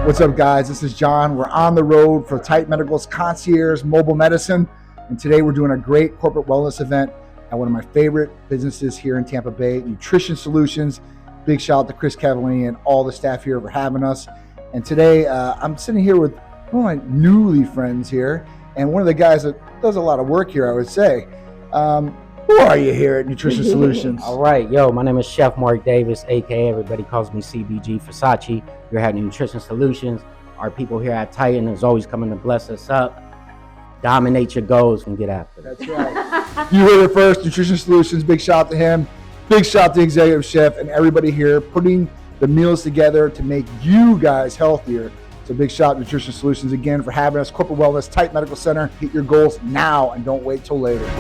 What's up, guys? This is John. We're on the road for Titan Medical's Concierge Mobile Medicine, and today we're doing a great corporate wellness event at one of my favorite businesses here in Tampa Bay, Nutrition Solutions. Big shout out to Chris Cavallini and all the staff here for having us. And today I'm sitting here with one of my newly friends here, and one of the guys that does a lot of work here, I would say. Who are you here at Nutrition Solutions? All right, my name is Chef Mark Davis, aka everybody calls me CBG Versace. You're at Nutrition Solutions. Our people here at Titan is always coming to bless us up, dominate your goals, and get after it. That's right. You heard it first, Nutrition Solutions. Big shout out to him. Big shout out to the executive chef and everybody here putting the meals together to make you guys healthier. So big shout out to Nutrition Solutions again for having us. Corporate Wellness, Titan Medical Center. Hit your goals now and don't wait till later.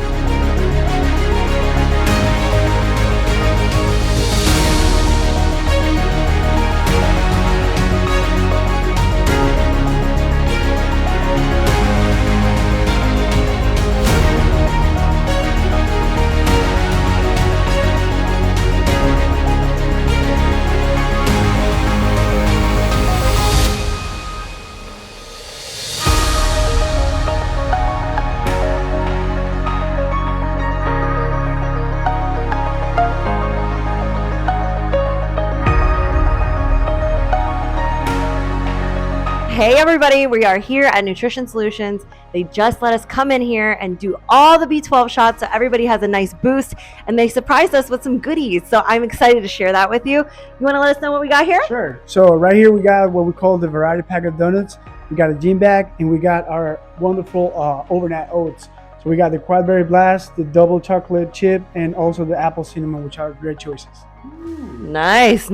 Hey everybody, we are here at Nutrition Solutions. They just let us come in here and do all the B12 shots so everybody has a nice boost, and they surprised us with some goodies. So I'm excited to share that with you. You want to let us know what we got here? Sure. So right here we got what we call the variety pack of donuts. We got a gene bag, and we got our wonderful overnight oats. So we got the Quadberry Blast, the double chocolate chip, and also the apple cinnamon, which are great choices. Nice.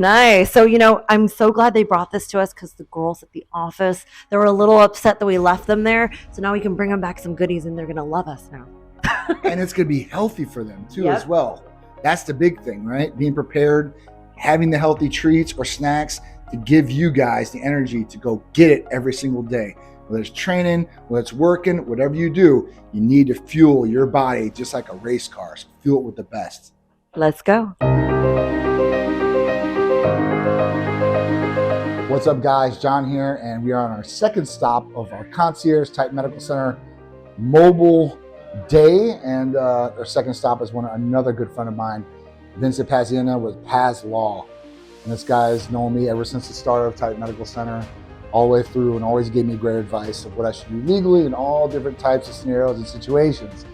So, I'm so glad they brought this to us because the girls at the office, they were a little upset that we left them there. So now we can bring them back some goodies and they're going to love us now. And it's going to be healthy for them too, Yep. as well. That's the big thing, right? Being prepared, having the healthy treats or snacks to give you guys the energy to go get it every single day. Whether it's training, whether it's working, whatever you do, you need to fuel your body just like a race car. So fuel it with the best. Let's go. What's up, guys? John here, and we are on our second stop of our Concierge Titan Medical Center mobile day. And our second stop is another good friend of mine, Vincent Paziena with Paz Law. And this guy has known me ever since the start of Titan Medical Center, all the way through, and always gave me great advice of what I should do legally in all different types of scenarios and situations.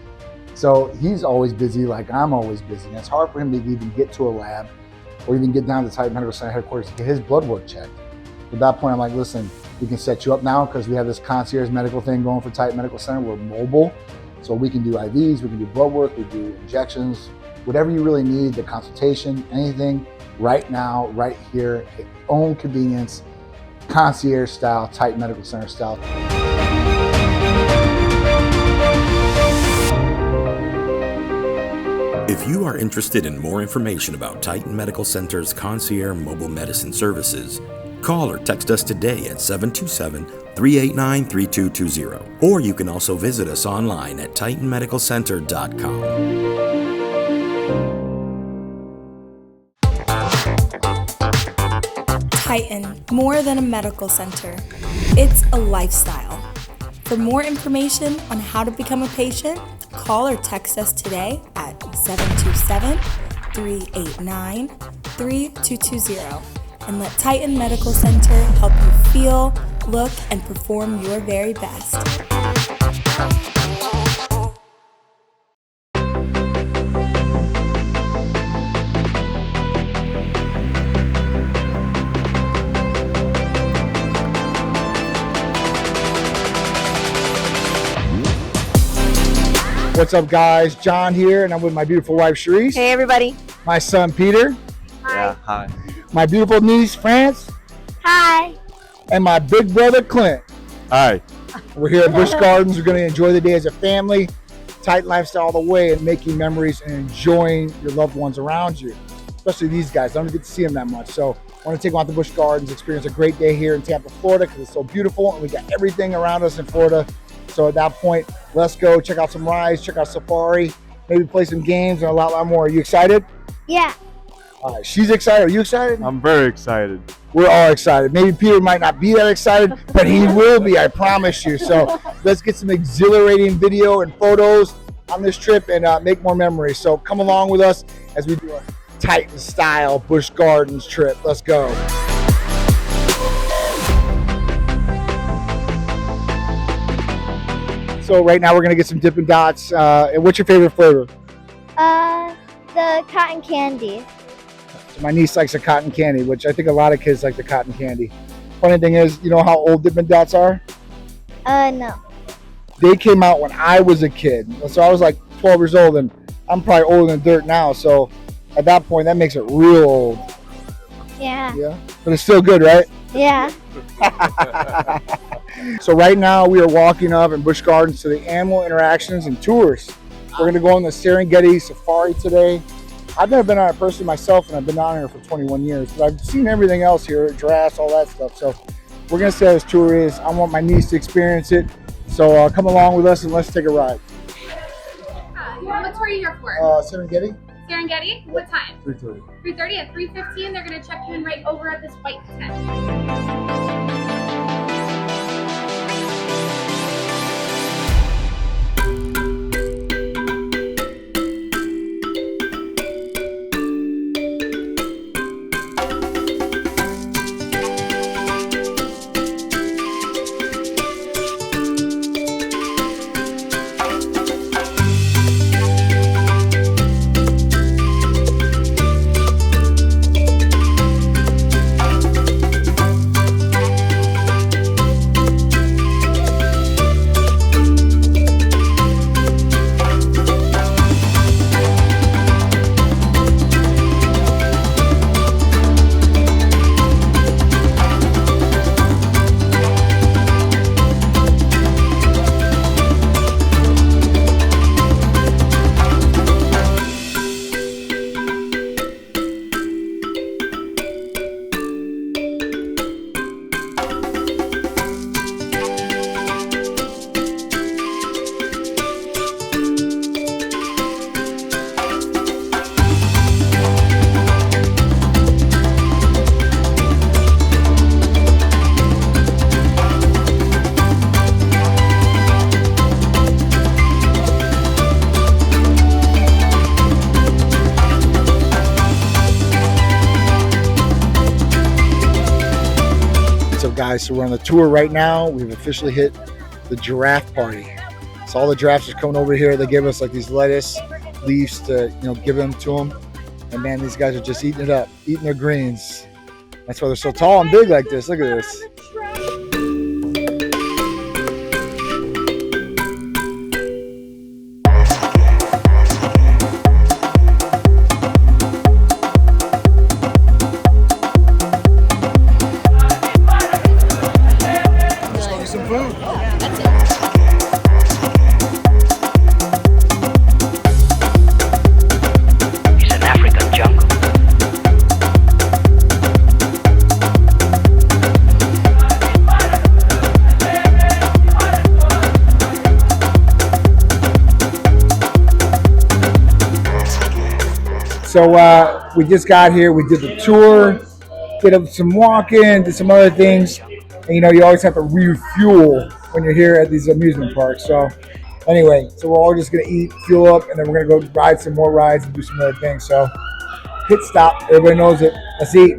So he's always busy like I'm always busy. And it's hard for him to even get to a lab or even get down to Titan Medical Center headquarters to get his blood work checked. At that point, I'm like, listen, we can set you up now because we have this concierge medical thing going for Titan Medical Center. We're mobile, so we can do IVs, we can do blood work, we do injections, whatever you really need, the consultation, anything, right now, right here, at your own convenience, concierge style, Titan Medical Center style. If you are interested in more information about Titan Medical Center's concierge mobile medicine services, call or text us today at 727-389-3220. Or you can also visit us online at titanmedicalcenter.com. Titan, more than a medical center. It's a lifestyle. For more information on how to become a patient, call or text us today at 727-389-3220 and let Titan Medical Center help you feel, look, and perform your very best. What's up, guys? John here, and I'm with my beautiful wife, Cherise. Hey everybody. My son, Peter. Yeah, hi. My beautiful niece, France. Hi. And my big brother, Clint. Hi. We're here at Busch Gardens. We're going to enjoy the day as a family, Titan lifestyle all the way, and making memories and enjoying your loved ones around you. Especially these guys. I don't get to see them that much. So I want to take them out to Busch Gardens, experience a great day here in Tampa, Florida, because it's so beautiful, and we got everything around us in Florida. So at that point, let's go check out some rides, check out safari, maybe play some games and a lot more. Are you excited? Yeah. All right, she's excited. Are you excited? I'm very excited. We're all excited. Maybe Peter might not be that excited, but he will be, I promise you. So let's get some exhilarating video and photos on this trip and make more memories. So come along with us as we do a Titan style Busch Gardens trip. Let's go. So right now we're gonna get some Dippin' Dots. And what's your favorite flavor? The cotton candy. So my niece likes the cotton candy, which I think a lot of kids like the cotton candy. Funny thing is, you know how old Dippin' Dots are? No. They came out when I was a kid. So I was like 12 years old, and I'm probably older than dirt now. So at that point, that makes it real old. Yeah. Yeah. But it's still good, right? Yeah. So right now we are walking up in Busch Gardens to the animal interactions and tours. We're gonna go on the Serengeti safari today. I've never been on it personally myself, and I've been on here for 21 years, but I've seen everything else here, giraffes, all that stuff. So we're gonna see how this tour is. I want my niece to experience it. So come along with us and let's take a ride. What tour are you here for? Serengeti? Serengeti? What time? 3:30. 3:30 at 3:15. They're going to check you in right over at this white tent. Guys, so we're on the tour right now. We've officially hit the giraffe party. So all the giraffes are coming over here. They give us like these lettuce leaves to, give them to them. And man, these guys are just eating it up, eating their greens. That's why they're so tall and big like this. Look at this. So we just got here. We did the tour, did some walking, did some other things. And you always have to refuel when you're here at these amusement parks. So anyway, so we're all just gonna eat, fuel up, and then we're gonna go ride some more rides and do some other things. So hit stop. Everybody knows it. Let's eat.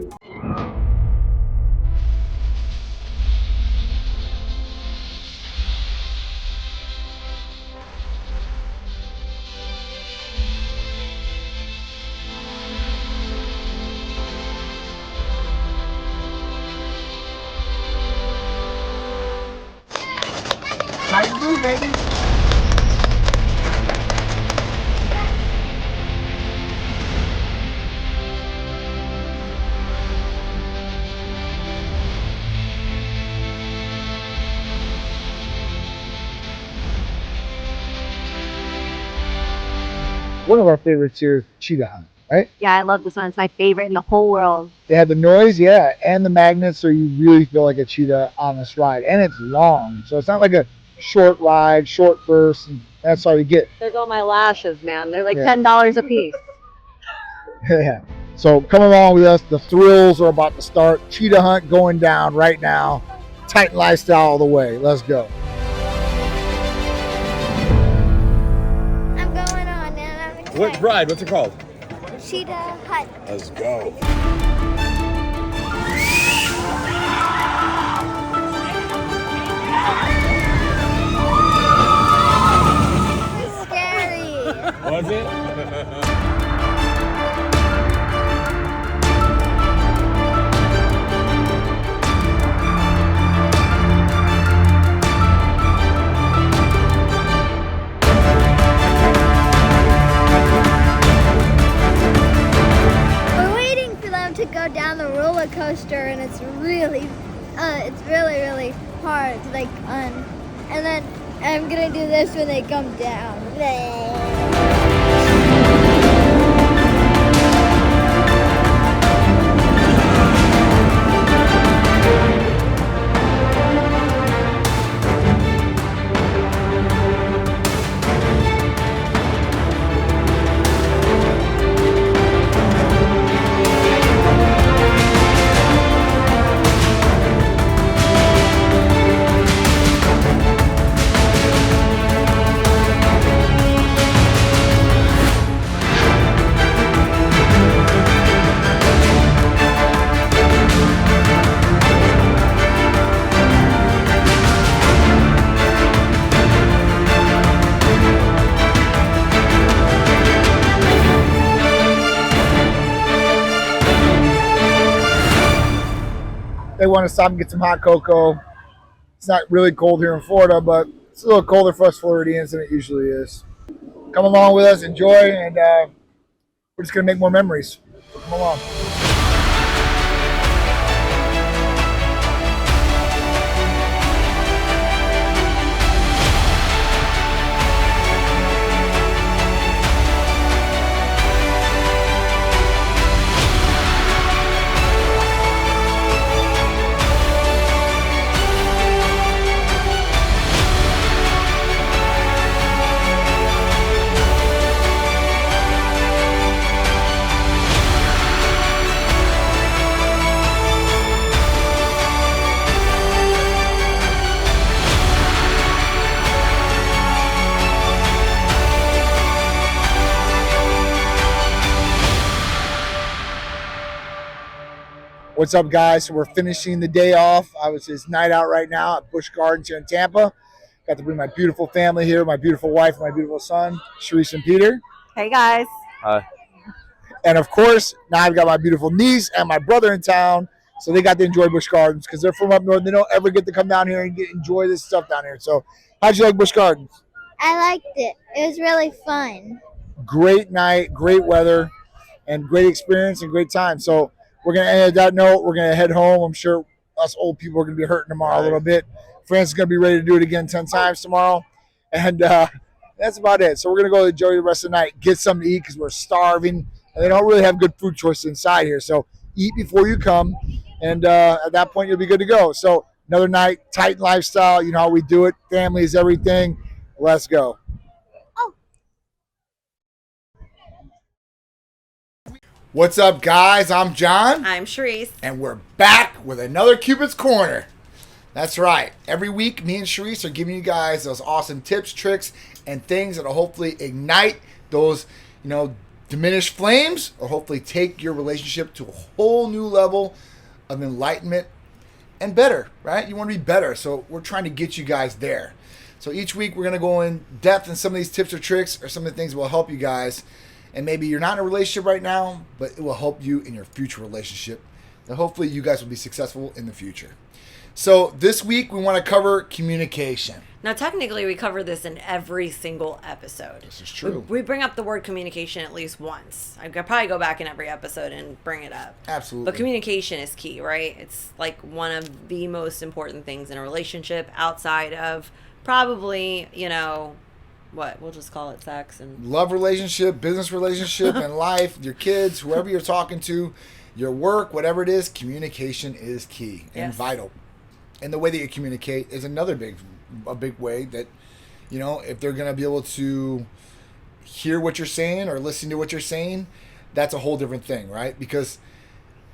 How you doing, baby? One of our favorites here, cheetah hunt, right? Yeah, I love this one. It's my favorite in the whole world. They have the noise, yeah, and the magnets, so you really feel like a cheetah on this ride. And it's long, so it's not like a short ride, short burst, and that's all you get. There's all my lashes, man. They're like Yeah. $10 a piece. Yeah. So come along with us. The thrills are about to start. Cheetah hunt going down right now. Titan lifestyle all the way. Let's go. I'm going on and I'm excited. What ride? What's it called? Cheetah Hut. Let's go. Scary. Was it? We're waiting for them to go down the roller coaster, and it's really hard. Like, and then I'm gonna do this when they come down. They want to stop and get some hot cocoa. It's not really cold here in Florida, but it's a little colder for us Floridians than it usually is. Come along with us, enjoy, and we're just going to make more memories. So come along. What's up, guys? So we're finishing the day off. It's night out right now at Busch Gardens here in Tampa. Got to bring my beautiful family here, my beautiful wife, my beautiful son, Sharice and Peter. Hey guys. Hi. And of course, now I've got my beautiful niece and my brother in town, so they got to enjoy Busch Gardens because they're from up north. They don't ever get to come down here and enjoy this stuff down here. So how'd you like Busch Gardens? I liked it. It was really fun. Great night, great weather, and great experience and great time. So we're going to end that note. We're going to head home. I'm sure us old people are going to be hurting tomorrow a little bit. Francis is going to be ready to do it again 10 times tomorrow. And that's about it. So we're going to go enjoy the rest of the night, get something to eat because we're starving. And they don't really have good food choices inside here. So eat before you come. And at that point, you'll be good to go. So another night, Titan lifestyle. You know how we do it. Family is everything. Let's go. What's up, guys? I'm John. I'm Sharice. And we're back with another Cupid's Corner. That's right. Every week, me and Sharice are giving you guys those awesome tips, tricks, and things that will hopefully ignite those, diminished flames or hopefully take your relationship to a whole new level of enlightenment and better, right? You want to be better. So we're trying to get you guys there. So each week, we're going to go in depth in some of these tips or tricks or some of the things that will help you guys. And maybe you're not in a relationship right now, but it will help you in your future relationship. And hopefully you guys will be successful in the future. So this week we want to cover communication. Now, technically, we cover this in every single episode. This is true. We bring up the word communication at least once. I could probably go back in every episode and bring it up. Absolutely. But communication is key, right? It's like one of the most important things in a relationship outside of probably, what we'll just call it sex and love relationship, business relationship, and life, your kids, whoever you're talking to, your work, whatever it is, communication is key and vital. And the way that you communicate is another big way that, if they're going to be able to hear what you're saying or listen to what you're saying, that's a whole different thing, right? Because,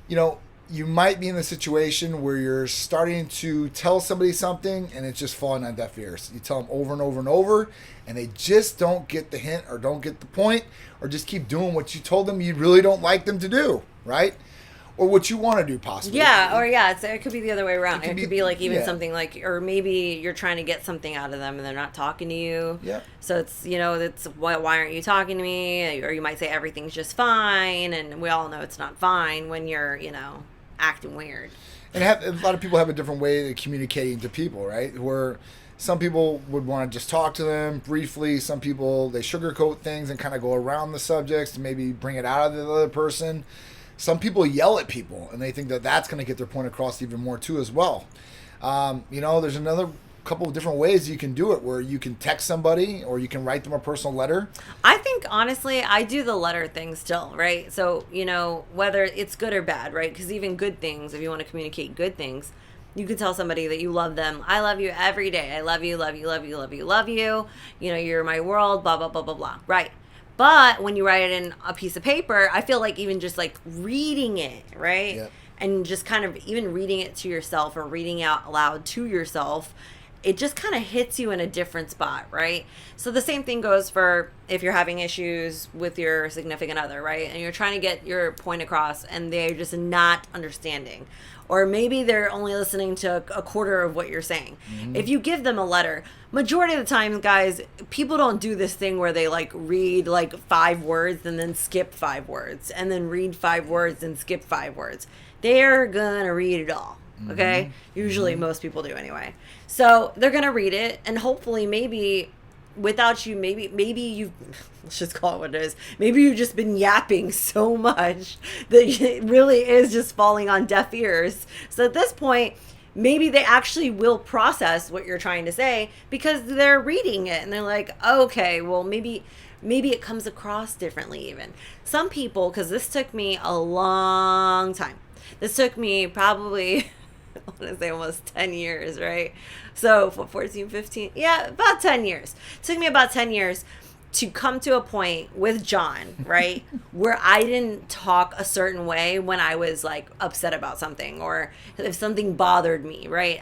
you know, you might be in a situation where you're starting to tell somebody something and it's just falling on deaf ears. You tell them over and over and over, and they just don't get the hint or don't get the point, or just keep doing what you told them you really don't like them to do, right? Or what you want to do, possibly. Yeah, or it could be the other way around. It could be like even yeah. something like, or maybe you're trying to get something out of them and they're not talking to you. Yeah. So it's, you know, it's why aren't you talking to me? Or you might say everything's just fine, and we all know it's not fine when you're, you know, acting weird. And a lot of people have a different way of communicating to people, right? Where some people would want to just talk to them briefly. Some people, they sugarcoat things and kind of go around the subjects to maybe bring it out of the other person. Some people yell at people, and they think that that's going to get their point across even more too as well. You know, there's another couple of different ways you can do it, where you can text somebody or you can write them a personal letter. I think, honestly, I do the letter thing still, right? So, you know, whether it's good or bad, right? Because even good things, if you want to communicate good things, you could tell somebody that you love them. I love you every day. I love you, love you, love you, love you, love you. You know, you're my world, blah, blah, blah, blah, blah. Right. But when you write it in a piece of paper, I feel like even just like reading it, right? Yep. And just kind of even reading it to yourself or reading out loud to yourself, it just kind of hits you in a different spot, right? So the same thing goes for if you're having issues with your significant other, right? And you're trying to get your point across and they're just not understanding. Or maybe they're only listening to a quarter of what you're saying. Mm-hmm. If you give them a letter, majority of the time, guys, people don't do this thing where they like read like 5 words and then skip 5 words and then read 5 words and skip 5 words. They're gonna read it all. Okay? Mm-hmm. Usually most people do anyway. So they're gonna read it, and hopefully maybe without you, maybe you've, let's just call it what it is, maybe you've just been yapping so much that it really is just falling on deaf ears. So at this point, maybe they actually will process what you're trying to say because they're reading it and they're like, okay, well, maybe it comes across differently even. Some people, because this took me a long time. This took me probably, I want to say almost 10 years, right? So 14, 15, yeah, about 10 years. It took me about 10 years to come to a point with John, right, where I didn't talk a certain way when I was like upset about something or if something bothered me, right?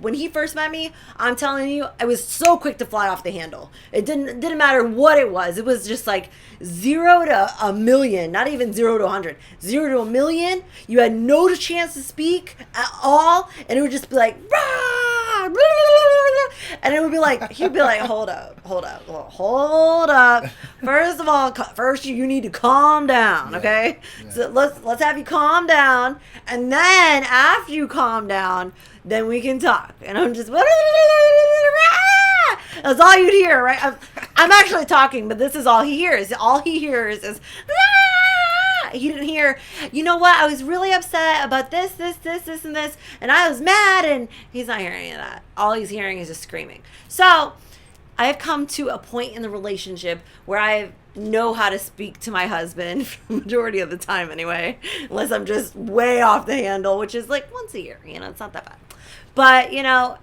When he first met me, I'm telling you, I was so quick to fly off the handle. It didn't matter what it was. It was just like 0 to a million, not even 0 to 100, 0 to a million. You had no chance to speak at all, and it would just be like, rah, and it would be like, he'd be like, hold up. First of all, you need to calm down, okay? Yeah. So let's have you calm down, and then after you calm down, then we can talk. And I'm just, that's all you'd hear, right? I'm actually talking, but this is all he hears. All he hears is, he didn't hear, you know what, I was really upset about this, and this, and I was mad, and he's not hearing any of that. All he's hearing is just screaming. So I have come to a point in the relationship where I know how to speak to my husband, majority of the time anyway, unless I'm just way off the handle, which is like once a year, you know, it's not that bad. But, you know,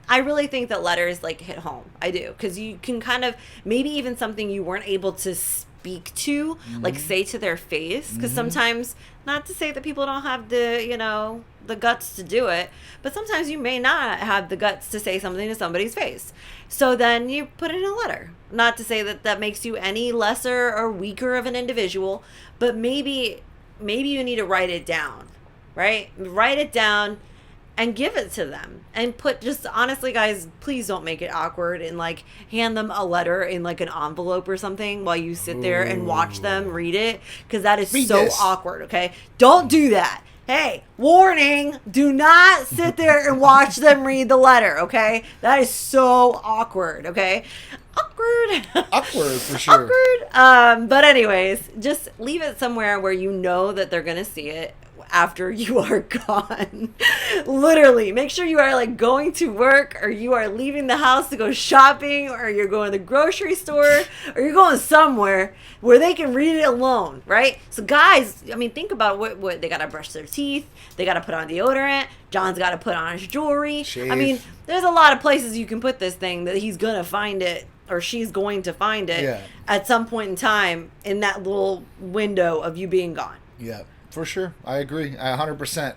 I really think that letters like hit home. I do, because you can kind of, maybe even something you weren't able to speak to, mm-hmm. like say to their face, because mm-hmm. sometimes, not to say that people don't have the, you know, the guts to do it, but sometimes you may not have the guts to say something to somebody's face. So then you put it in a letter. Not to say that that makes you any lesser or weaker of an individual, but maybe you need to write it down, right? Write it down and give it to them, and put, just honestly, guys, please don't make it awkward and like hand them a letter in like an envelope or something while you sit there and watch them read it, because that is so awkward. Okay, don't do that. Hey, warning, do not sit there and watch them read the letter, okay? That is so awkward, okay? Awkward for sure. But anyways, just leave it somewhere where you know that they're gonna see it after you are gone. Literally, make sure you are like going to work, or you are leaving the house to go shopping, or you're going to the grocery store, or you're going somewhere where they can read it alone, right? So guys, I mean, think about what they gotta brush their teeth, they gotta put on deodorant, John's gotta put on his jewelry. Shave. I mean, there's a lot of places you can put this thing that he's gonna find it or she's going to find it Yeah. at some point in time in that little window of you being gone. Yeah, for sure. I agree. 100%.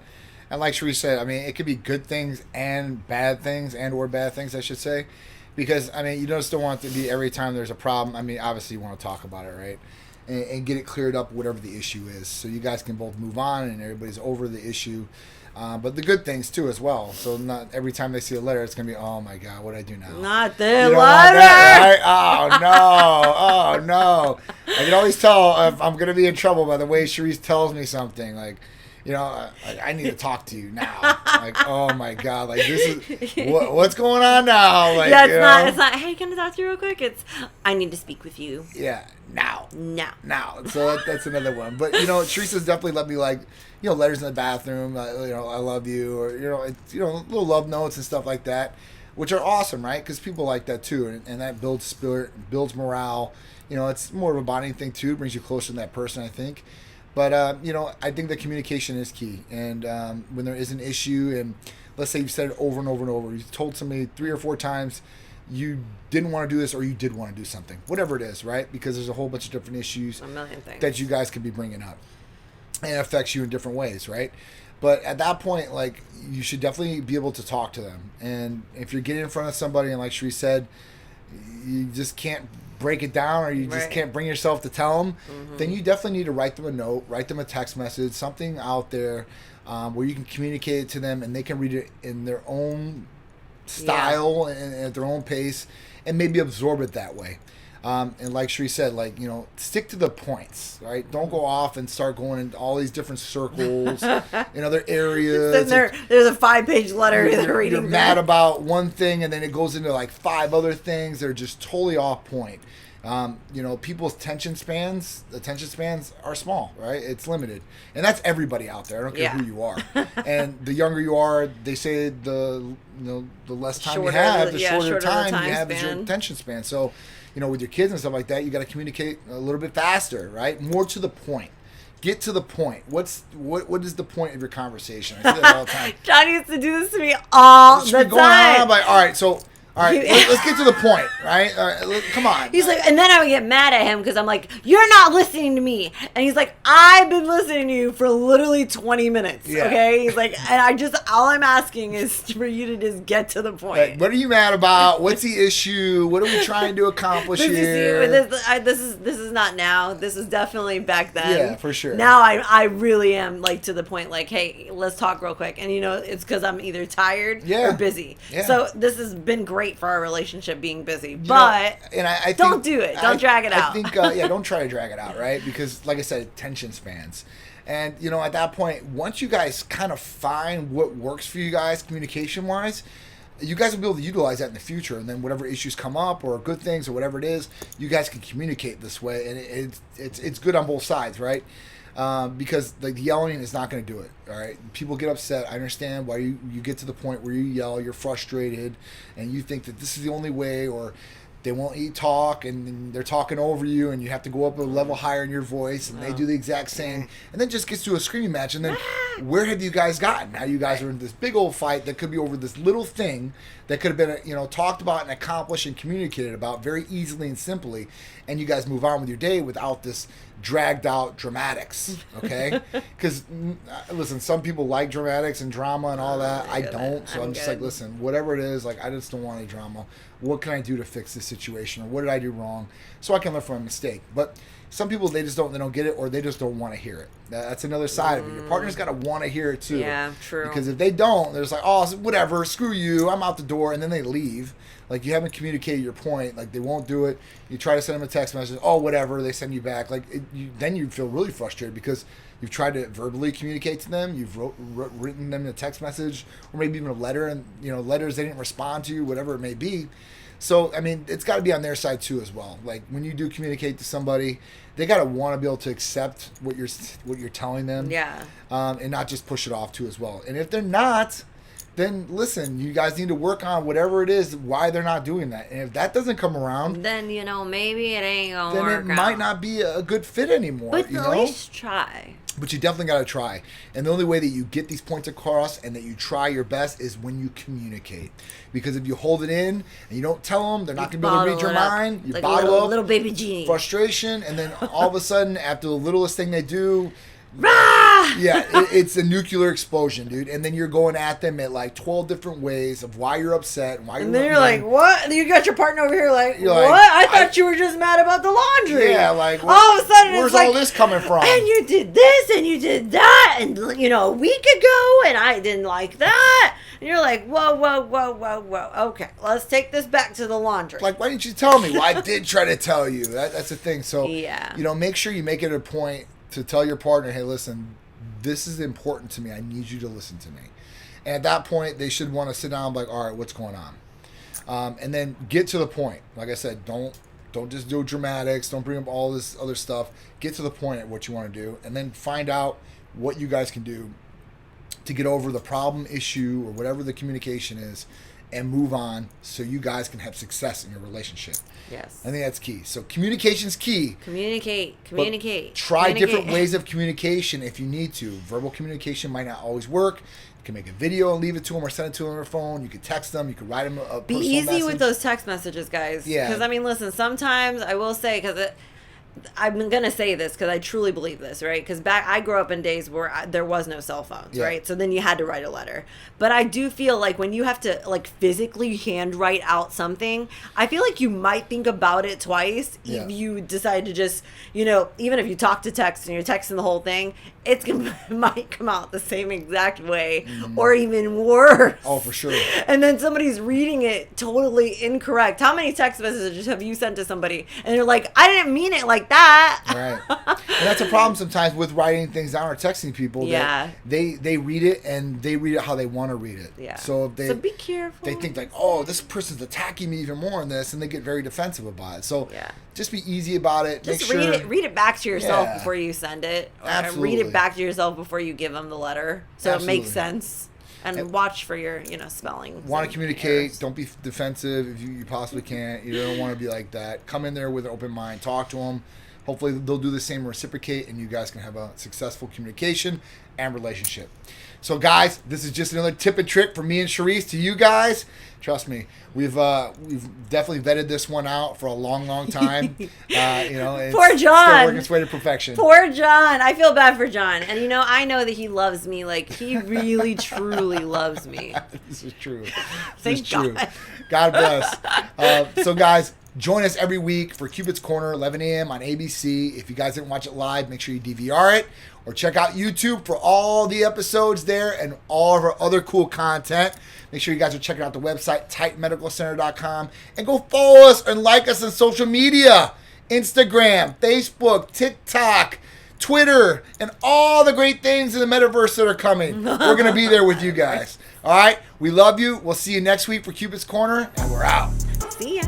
And like Sheree said, I mean, it could be good things and bad things, and or bad things, I should say. Because, I mean, you just don't want it to be every time there's a problem. I mean, obviously you want to talk about it, right? And get it cleared up, whatever the issue is. So you guys can both move on and everybody's over the issue. But the good things, too, as well. So not every time they see a letter, it's going to be, oh, my God, what do I do now? Not the You don't letter! want that, right? Oh, no. Oh, no. I can always tell if I'm going to be in trouble by the way Sharice tells me something. Like, you know, I need to talk to you now. Like, oh my God, like this is what's going on now? Like, yeah, you it's not. Hey, can I talk to you real quick? It's I need to speak with you. Yeah, now. Now. So that's another one. But you know, Teresa's definitely let me like, you know, letters in the bathroom. You know, I love you, or little love notes and stuff like that, which are awesome, right? Because people like that too, and that builds spirit, builds morale. You know, it's more of a bonding thing too. It brings you closer to that person, I think. But, you know, I think that communication is key. And when there is an issue, and let's say you've said it over and over and over, you've told somebody 3 or 4 times you didn't want to do this or you did want to do something, whatever it is, right? Because there's a whole bunch of different issues A million things that you guys could be bringing up. And it affects you in different ways, right? But at that point, like, you should definitely be able to talk to them. And if you're getting in front of somebody, and like Sheree said, you just can't break it down, or you just can't bring yourself to tell them, then you definitely need to write them a note, write them a text message, something out there where you can communicate it to them and they can read it in their own style and at their own pace, and maybe absorb it that way. And like Sheree said, like, you know, stick to the points, right? Don't go off and start going into all these different circles in other areas. There's a 5-page letter they're reading. You're mad about one thing, and then it goes into like 5 other things. They're just totally off point. You know, people's attention spans are small, right? It's limited. And that's everybody out there. I don't care who you are. And the younger you are, they say the less time you have, the shorter time you have is your attention span. So, you know, with your kids and stuff like that, you got to communicate a little bit faster, right? More to the point. Get to the point. What is the point of your conversation? I say that all the time. John used to do this to me all the time. I'm like, all right, let's get to the point, right? All right, come on. He's like, and then I would get mad at him because I'm like, you're not listening to me. And he's like, I've been listening to you for literally 20 minutes. Yeah. Okay? He's like, and all I'm asking is for you to just get to the point. Like, what are you mad about? What's the issue? What are we trying to accomplish here? This is not now. This is definitely back then. Yeah, for sure. Now I really am like to the point, like, hey, let's talk real quick. And you know, it's because I'm either tired or busy. Yeah. So this has been great for our relationship being busy, but I don't do it. Don't drag it out. I think, don't try to drag it out, right? Because, like I said, attention spans. And, you know, at that point, once you guys kind of find what works for you guys communication-wise, you guys will be able to utilize that in the future. And then whatever issues come up or good things or whatever it is, you guys can communicate this way. And it's good on both sides, right? Because like yelling is not going to do it. All right, people get upset. I understand why you get to the point where you yell, you're frustrated, and you think that this is the only way, or they won't let you talk, and they're talking over you, and you have to go up a level higher in your voice, and they do the exact same, and then just gets to a screaming match, and then where have you guys gotten? Now you guys are in this big old fight that could be over this little thing that could have been, you know, talked about and accomplished and communicated about very easily and simply, and you guys move on with your day without this dragged out dramatics, okay? Because listen, some people like dramatics and drama and all that. I don't, so I'm just like, listen, whatever it is, like, I just don't want any drama. What can I do to fix this situation, or what did I do wrong, so I can learn from a mistake? But some people, they don't get it, or they just don't want to hear it. That's another side of it. Your partner's got to want to hear it too. Yeah, true. Because if they don't, they're just like, oh, whatever, screw you, I'm out the door, and then they leave. Like, you haven't communicated your point. Like, they won't do it. You try to send them a text message. Oh, whatever. They send you back. Like, then you feel really frustrated because you've tried to verbally communicate to them. You've written them a text message, or maybe even a letter, and, you know, letters they didn't respond to, whatever it may be. So, I mean, it's got to be on their side too as well. Like, when you do communicate to somebody, they got to want to be able to accept what you're telling them. Yeah. And not just push it off too as well. And if they're not, then listen, you guys need to work on whatever it is, why they're not doing that. And if that doesn't come around, then, you know, maybe it ain't gonna work out. Then it might not be a good fit anymore. But you at know? least try. But you definitely got to try. And the only way that you get these points across and that you try your best is when you communicate. Because if you hold it in and you don't tell them, they're not going to be able to read your mind. You like bottle up little baby genie. frustration, and then all of a sudden, after the littlest thing they do, Rah! yeah, it's a nuclear explosion, dude. And then you're going at them at like 12 different ways of why you're upset and why you're. And then you're like, what? And you got your partner over here like, You're what? like, I thought you were just mad about the laundry. Yeah, like all of a sudden, where's it's like, all this coming from? And you did this and you did that, and a week ago, and I didn't like that. And you're like, whoa. Okay, let's take this back to the laundry. Like, why didn't you tell me? Well, I did try to tell you. That's the thing. So, yeah. Make sure you make it a point to tell your partner, hey, listen, this is important to me. I need you to listen to me. And at that point, they should want to sit down and be like, all right, what's going on? And then get to the point. Like I said, don't just do dramatics. Don't bring up all this other stuff. Get to the point at what you want to do. And then find out what you guys can do to get over the problem, issue, or whatever the communication is, and move on so you guys can have success in your relationship. Yes. I think that's key. So communication's key. Communicate. Try different ways of communication if you need to. Verbal communication might not always work. You can make a video and leave it to them or send it to them on their phone. You could text them. You could write them a Be personal easy message. with those text messages, guys. Yeah. Because, listen, sometimes I will say, I'm going to say this because I truly believe this, right? Because I grew up in days where there was no cell phones, right? So then you had to write a letter. But I do feel like when you have to physically handwrite out something, I feel like you might think about it twice if you decide to just, even if you talk to text and you're texting the whole thing, it might come out the same exact way or even worse. Oh, for sure. And then somebody's reading it totally incorrect. How many text messages have you sent to somebody and you're like, I didn't mean it like that? Right. And that's a problem sometimes with writing things down or texting people. Yeah. They read it and they read it how they want to read it. Yeah. So be careful. They think like, oh, this person's attacking me even more in this, and they get very defensive about it. So just be easy about it. Just read it back to yourself before you send it. Or Absolutely. read it back to yourself before you give them the letter, so Absolutely. it makes sense. And watch for your, spelling. Want to communicate. Don't be defensive if you possibly can't. You don't want to be like that. Come in there with an open mind. Talk to them. Hopefully they'll do the same, reciprocate, and you guys can have a successful communication and relationship. So guys, this is just another tip and trick from me and Charisse to you guys. Trust me, we've definitely vetted this one out for a long time. It's Poor John. Still working its way to perfection. Poor John. I feel bad for John. And I know that he loves me. Like, he really, truly loves me. This is true. Thank God. True. God bless. So guys, join us every week for Cupid's Corner, 11 a.m. on ABC. If you guys didn't watch it live, make sure you DVR it or check out YouTube for all the episodes there and all of our other cool content. Make sure you guys are checking out the website, titanmedicalcenter.com, and go follow us and like us on social media, Instagram, Facebook, TikTok, Twitter, and all the great things in the metaverse that are coming. We're going to be there with you guys. All right? We love you. We'll see you next week for Cupid's Corner, and we're out. See ya.